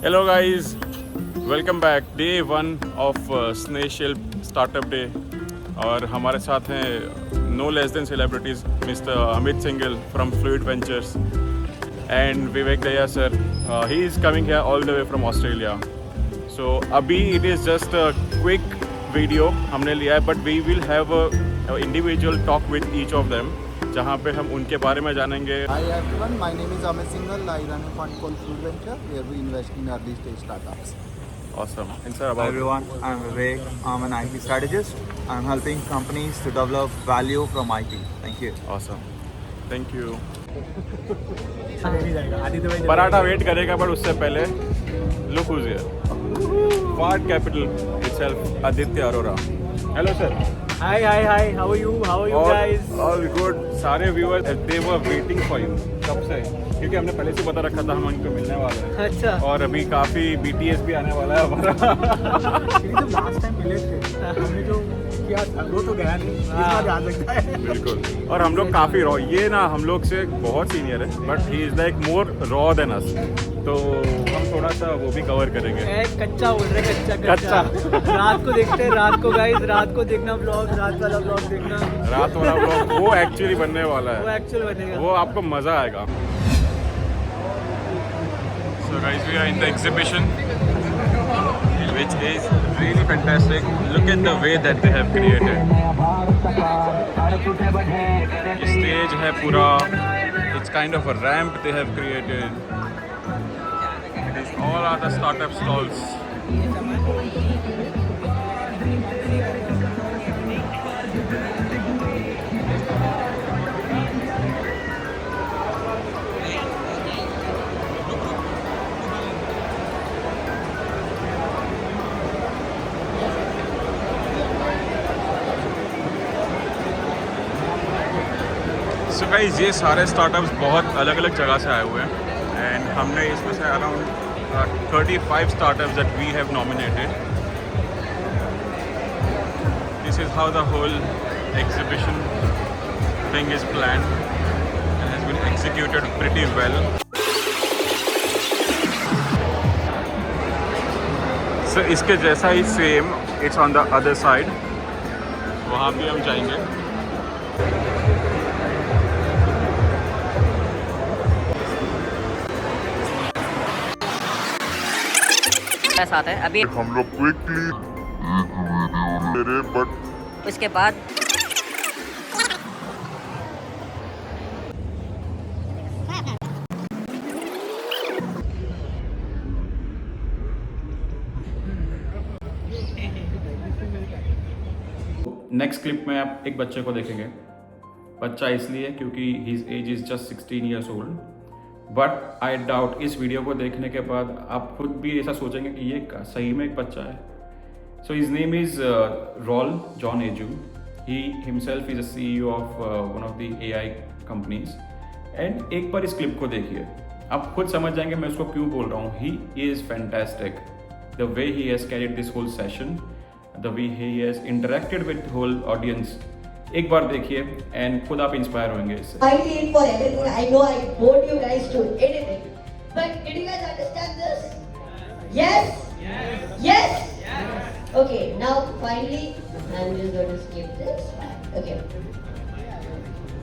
Hello guys, welcome back. Day 1 of Snail Startup Day और हमारे साथ हैं no less than celebrities Mr. Amit Singhal from Fluid Ventures and Vivek Daya sir. He is coming here all the way from Australia. So अभी it is just a quick video हमने लिया है but we will have a individual talk with each of them जहाँ पे हम उनके बारे में जानेंगे. Hi everyone, my name is Amit Singhal. I run a fund called Fluid Venture where we invest in early stage startups. Awesome. And sir, Hi about everyone, I'm Vivek. I'm an IT strategist. I'm helping companies to develop value from IT. Thank you. awesome. Thank you. Paratha wait करेगा but उससे पहले look who's here. Fart Capital itself, Aditya Arora. Hello sir. Hi, how are you? How are you guys? All good. सारे viewers they were waiting for you. कब से? क्योंकि हमने पहले से बता रखा था हम उनको मिलने वाले हैं. अच्छा. और अभी काफी BTS भी आने वाला है हमारा. तो लास्ट टाइम मिले थे हमने जो किया था वो तो गया नहीं, इस बार याद रखता है. बिल्कुल. और हम लोग काफी रॉ, ये ना हम लोग से बहुत सीनियर है but he is like more raw than us. तो हम थोड़ा सा वो भी कवर करेंगे. कच्चा बोल रहे, कच्चा. रात को देखते हैं, रात को गाइस, रात को देखना ब्लॉग, रात वाला ब्लॉग देखना. रात वाला ब्लॉग वो एक्चुअली बनने वाला वो है. एक्चुअल बनेगा. वो आपको मजा आएगा. So guys, we are in the exhibition which is really fantastic. Look at the way that they have created. ये stage है पूरा. It's kind of a ramp they have created. It is all other startup stalls. So guys, ये सारे startups बहुत अलग अलग जगह से आए हुए हैं एंड हमने इसमें से around 35 startups that we have nominated. This is how the whole exhibition thing is planned and has been executed pretty well. So इसके जैसा ही same it's on the other side. वहाँ भी हम जाएंगे. साथ है अभी हम लोग क्विकली मेरे बट उसके बाद नेक्स्ट क्लिप में आप एक बच्चे को देखेंगे. बच्चा इसलिए क्योंकि his age is just 16 years old. But I doubt इस वीडियो को देखने के बाद आप खुद भी ऐसा सोचेंगे कि ये सही में एक बच्चा है. So his name is Raul John Aju. He himself is a CEO of one of the AI companies. And एक बार इस क्लिप को देखिए, आप खुद समझ जाएंगे मैं उसको क्यों बोल रहा हूँ. He is fantastic. The way he has carried this whole session, the way he has interacted with whole audience. एक बार देखिए एंड खुद आप इंस्पायर होंगे इससे. Fighting for everything. I know I bored you guys to anything, but did you guys understand this? Yes? Yes? Okay, now finally, I'm just going to skip this. Okay.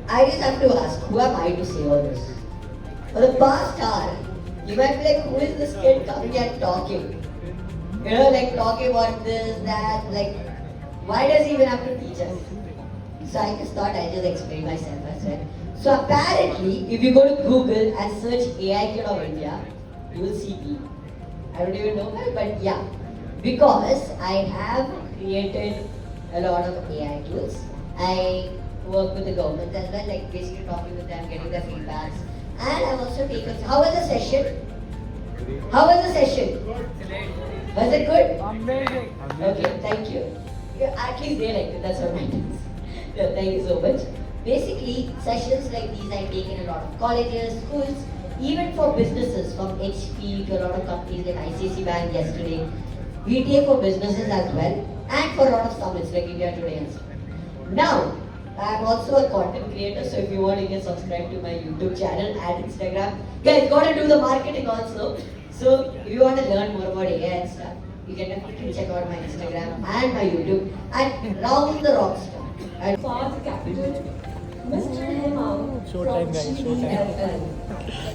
I just have to ask, who am I to say all this? For the past hour, you might be like, who is this kid coming and talking? You know, like talking about this, that, like, why does he even have to teach us? So I just thought I'd just explain myself as well. So apparently, if you go to Google and search AI Kid of India, you will see me. I don't even know why, but yeah. Because I have created a lot of AI tools. I work with the government as well, like basically talking with them, getting their feedbacks. And I've also taken... How was the session? How was the session? Was it good? Amazing. Okay, thank you. At least they liked it, that's what matters. Thank you so much. Basically, sessions like these I take in a lot of colleges, schools, even for businesses, from HP to a lot of companies like ICICI Bank yesterday. We take for businesses as well, and for a lot of summits like India Today and so. Now, I'm also a content creator, so if you want, you can subscribe to my YouTube channel and Instagram. Guys, gotta do the marketing also. So if you want to learn more about AI and stuff, you can definitely check out my Instagram and my YouTube at Round the Rockstar. And Fast Capital, Mr. Hemant Showtime, from guys, showtime.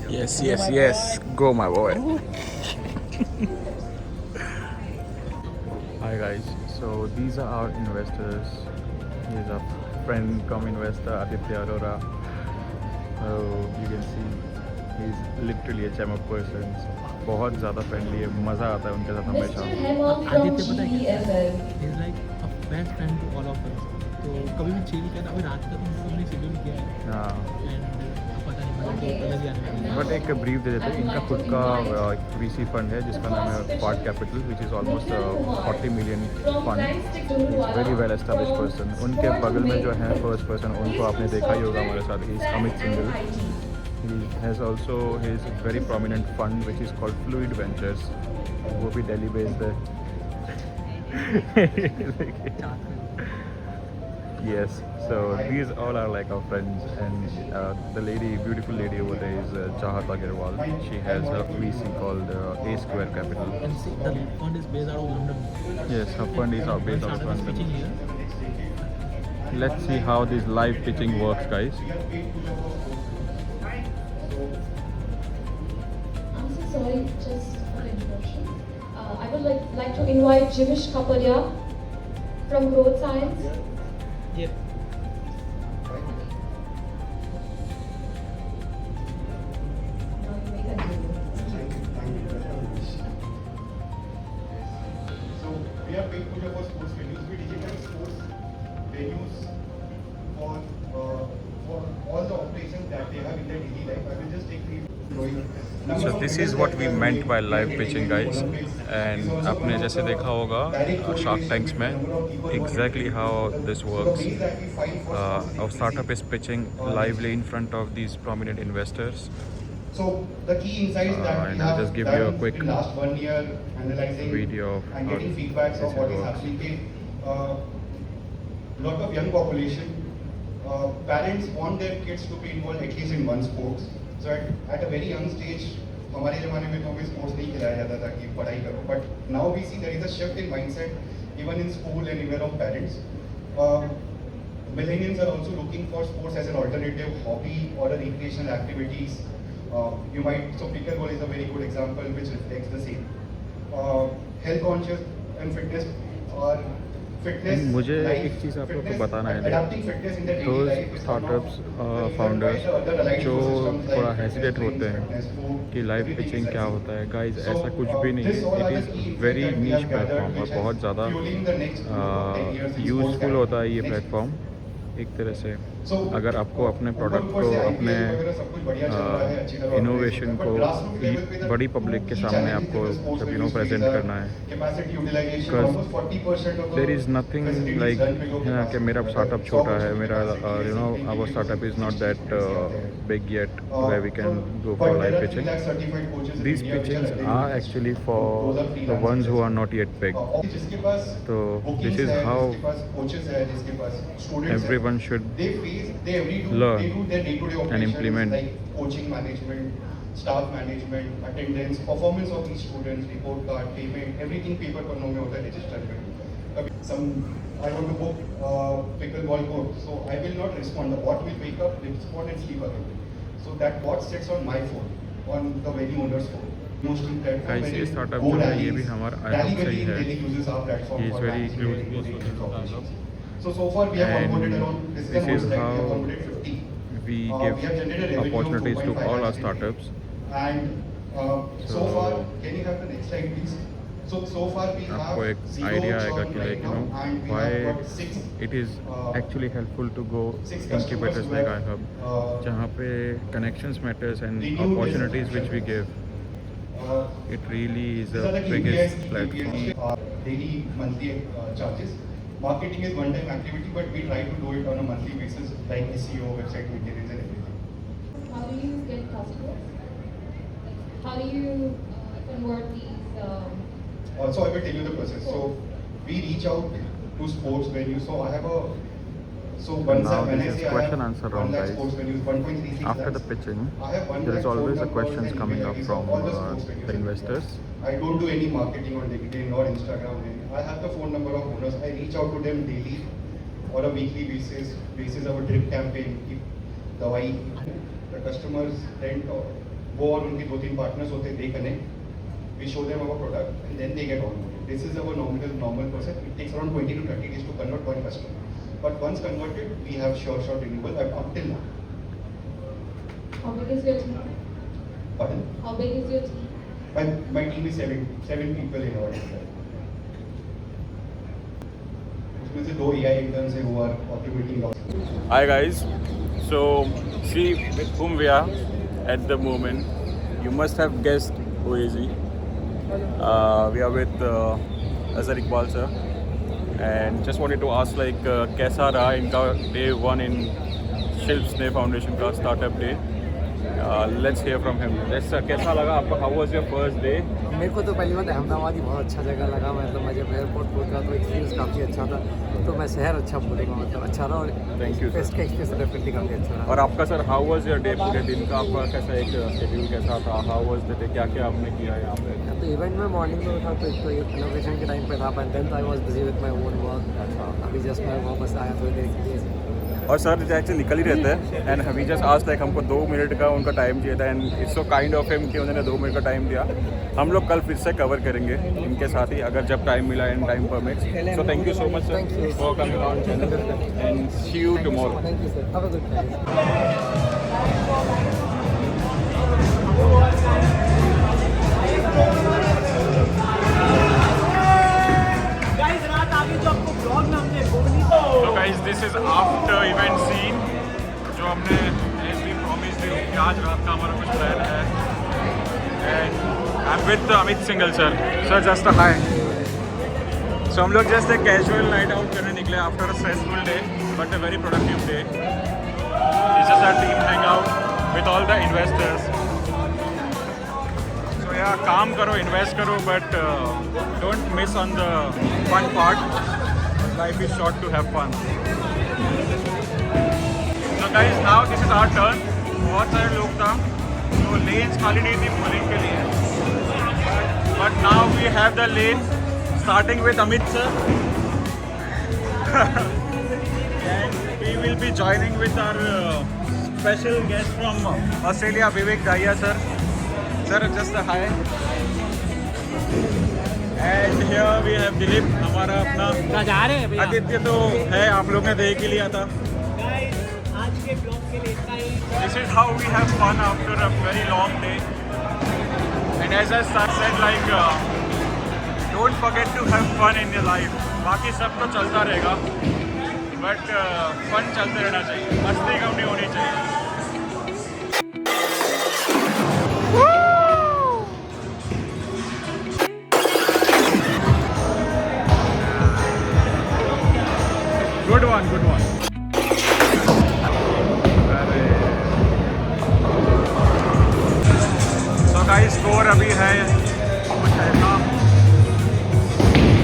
GDFL. Yes. Go, my boy. Hi guys, so these are our investors. Here's a friend come investor, Aditya Arora. So you can see he's literally a gem of person. बहुत ज़्यादा friendly है, मज़ा आता है उनके साथ Mr. हमेशा. Hemant from Aditya पता है क्या? GDFL. He's like a best friend to all of us. तो कभी भी चिल कर अभी रात का तो हमने शेड्यूल किया है हाँ, एंड पता नहीं मतलब अलग ही आने वाली है. बट एक ब्रीफ दे देते हैं. इनका खुद का VC फंड है जिसका नाम है part capital, which is almost 40 million From fund. Crime Stick to very well establish person. उनके बगल में जो है फर्स्ट पर्सन, उनको आपने देखा ही होगा हमारे साथ, ही Amit Singhal. He has also his very prominent fund which is called Fluid Ventures. वो भी दिल्ली based है. Yes, so these all are like our friends, and the lady, beautiful lady over there is Chahat Agarwal. She has a VC called A Square Capital. And see, the fund is based out of London. Yes, her fund is based out of Started pitching London. here. Let's see how this live pitching works, guys. I'm so sorry, just an interruption. I would like to invite Jimish Kapadia from Growth Science. Yeah. Now you may continue. So we are paying Puja for sports venues. We digitize sports venues for all the operations that they have in their daily life. I will just take the So this is what we meant by live pitching, guys. And आपने जैसे देखा होगा Shark Tanks में exactly how this works. Our startup is pitching lively in front of these prominent investors. So the key insights that we And I'll have just give you a done quick in last 1 year analyzing video of and how getting feedbacks this of what is works. happening. Lot of young population. Parents want their kids to be involved at least in one sport. So at a very young stage, हमारे ज़माने में तो हमें sports नहीं खिलाया जाता था कि पढ़ाई करो. But now we see there is a shift in mindset even in school and even of parents. Millennials are also looking for sports as an alternative hobby or a recreational activities. So pickleball is a very good example which reflects the same. Health conscious and fitness or fitness. मुझे life, एक चीज़ आपको fitness, बताना है. adapting fitness in their daily Those life is startups, somehow founders driven by the other allied जो ecosystems थोड़ा like hesitate fitness, होते हैं fitness, food, कि लाइव everything पिचिंग is क्या like होता है. गाइज So, ऐसा कुछ भी नहीं this all are है. the it key is very insights that we नीच have gathered, प्लेटफॉर्म और which बहुत is ज़्यादा fueling the next 10 years in sports useful category. होता है ये Next. प्लेटफॉर्म. एक तरह से So, अगर आपको अपने प्रोडक्ट ऊपर को से IPL अपने वगैरह सब कुछ बढ़िया चल रहा है, अच्छी तरह इनोवेशन organized को है, but grassroots level पे the बड़ी पब्लिक के key सामने challenges आपको in the sports जब venues प्रेजेंट is, करना है. capacity utilization, Because almost 40% of the There is nothing facilities like run below है ना कि capacity. मेरा स्टार्टअप छोटा है, मेरा our startup is not that big yet where we can go for live pitching. These pitchings are actually for the ones who are not yet big. जिसके पास So bookings this is है, how जिसके पास coaches है, जिसके पास students है, everyone should they learn do their day-to-day and operations implement. like coaching management, staff management, attendance, performance of each students, report card, payment, everything paper पर no में होता है register में. I want to book pickleball court, so I will not respond. The bot will wake up, respond and sleep again. So that bot sits on my phone, on the venue owner's phone. Mostly platform ICA where startup Go जो है, ये Rallies, भी हमारा Rally iHub से ही Gully है. really uses our platform He is for very matching close and to related the operations. So far we have And onboarded around, this is an this is like we have how onboarded 50. we We give have generated revenue of opportunities to 2.5 all our lakhs in startups. And so So- far, can you have the next slide please? So far we have आपको एक 0 idea आएगा churn कि right like now and we why have got 6 it is actually helpful to go 6 incubators customers like who have, iHub जहाँ पे connections matters and renewed opportunities their which we give. It really is These are the the biggest KPIs, platform. daily, monthly charges. Marketing is one-time activity, but we try to do it on a monthly basis, like SEO, website maintenance, and everything. How do you get customers? How do you convert these? So I will tell you the process. So we reach out to sports venues. So I have a So once Now when this I is say I question have answer 1 round, lakh guys. sports venues, 1.36 After the lakhs, pitching, I have 1 there is lakh phone always a numbers questions and coming email up IDs from of all the sports venues the in investors. India. I don't do any marketing on LinkedIn or Instagram. I have the phone number of owners. I reach out to them daily or a weekly basis of a drip campaign. If the customers then go on उनके 2-3 partners होते हैं, they connect. We show them our product and then they get onboarded. This is our normal process. It takes around 20 to 30 days to convert one customer. But once converted, we have sure renewal up till now. How big is your team? Pardon? How big is your team? My team is seven people in our team. उसमें से 2 AI interns हैं who are automating lots. Hi guys, so see with whom we are at the moment. You must have guessed who is he. We are with Azhar Iqbal sir, and just wanted to ask like कैसा रहा इनका day 1 in Shilp Sneha Foundation का startup day. Let's hear from him. Yes sir, कैसा लगा आपका? How was your first day? मेरे को तो पहली बात अहमदाबाद ही बहुत अच्छा जगह लगा, मतलब मैं जब एयरपोर्ट पहुंचा तो एक्सपीरियंस काफ़ी अच्छा था, तो मैं शहर अच्छा बोलूँगा, मतलब अच्छा रहा और Thank you, sir. फेस्ट का एक्सपीरियंस डेफिनेटली काफ़ी अच्छा रहा। और आपका sir how was your day? पूरे दिन का आपका कैसा एक शेड्यूल कैसा था? How was the day? क्या क्या आपने किया यहाँ पे? तो इवेंट में मॉर्निंग में उठा तो एक तो इनोवेशन के टाइम पे था, but then I was busy with my own work. अच्छा, अभी जस्ट मैं वापस आया थोड़ी देर के लिए। और सर एक्चुअली निकल ही रहते हैं एंड वी जस्ट आज लाइक हमको 2 मिनट का उनका टाइम चाहिए था and it's so kind of him कि उन्होंने 2 मिनट का टाइम दिया। हम लोग कल फिर से कवर करेंगे इनके साथ ही अगर जब टाइम मिला and time permits. So thank you so much sir for coming on channel and see you tomorrow. Thank you sir, have a good time. Guys रात आगे जो आपको ब्लॉग में हमने बोली So guys, this is after event scene जो हमने as we promised you कि आज रात का हमारा कुछ प्लान है and I'm with Amit Singhal sir. Sir just a hi. So हम लोग just a casual night out करने निकले after a stressful day but a very productive day. This is our team hangout with all the investors. So yeah, काम करो, invest करो but don't miss on the fun part. Life is short to have fun. So guys, now this is our turn. बहुत सारे लोग था तो lanes खाली नहीं थी bowling के लिए. But now we have the lane starting with Amit sir. And we will be joining with our special guest from Australia, Vivek Dahiya sir. Sir, just a hi. And here we have Dilip, हमारा अपना जा रहे हैं भैया। आदित्य तो है, आप लोग ने देख ही लिया था। गाइस आज के ब्लॉग के लिए इतना ही। This is how we have fun after a very long day. And as I said, like don't forget to have fun in your life. बाकी सब तो चलता रहेगा, but fun चलते रहना चाहिए, मस्ती कम नहीं होनी चाहिए। Good one, good one. So guys, score अभी है कुछ ऐसा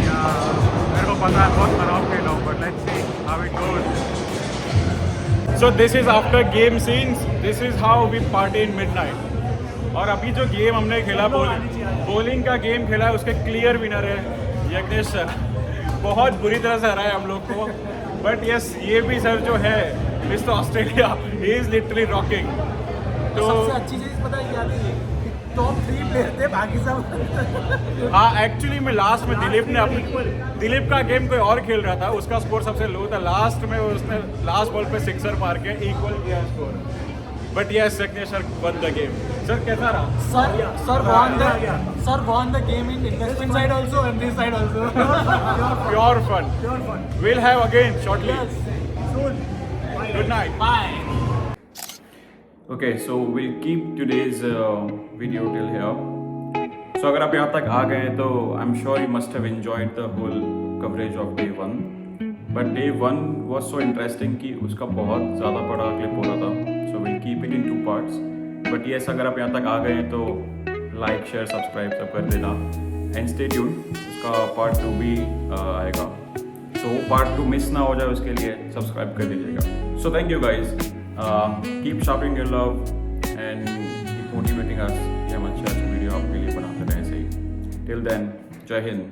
या मेरे को पता है बहुत खराब खेला हूँ, but let's see how it goes. So this is after game scenes. This is how we party in midnight. और अभी जो गेम हमने खेला बॉलिंग का गेम खेला है उसके क्लियर विनर है यज्ञेश सर। बहुत बुरी तरह से हराया हम लोग को, बट यस ये भी सर जो है mister Australia he is literally rocking. तो सबसे अच्छी चीज़ पता है क्या थी? टॉप 3 प्लेयर थे, बाकी सब हाँ एक्चुअली मैं लास्ट में दिलीप का गेम कोई और खेल रहा था, उसका स्कोर सबसे लो था। लास्ट में उसने लास्ट बॉल पे सिक्सर मार के इक्वल किया score, but yes Yagnesh sir one the game. Sir कैसा रहा? Sir won the game in investment side also and this side also. Pure fun. We'll have again shortly. Soon. Good night. Bye. Okay, so we'll keep today's video till here. So अगर आप यहाँ तक आ गए तो I'm sure you must have enjoyed the whole coverage of day 1. But day 1 was so interesting कि उसका बहुत ज़्यादा बड़ा क्लिप हो रहा था. So we'll keep it in 2 parts. But yes, अगर आप यहाँ तक आ गए तो लाइक शेयर सब्सक्राइब सब कर देना एंड स्टे ट्यून्ड, उसका पार्ट 2 भी आएगा। सो पार्ट 2 मिस ना हो जाए उसके लिए सब्सक्राइब कर दीजिएगा. सो thank you guys, keep shopping your love and keep motivating अस कि हम अच्छे वीडियो आपके लिए बनाते रहें. सही, टिल देन, जय हिंद.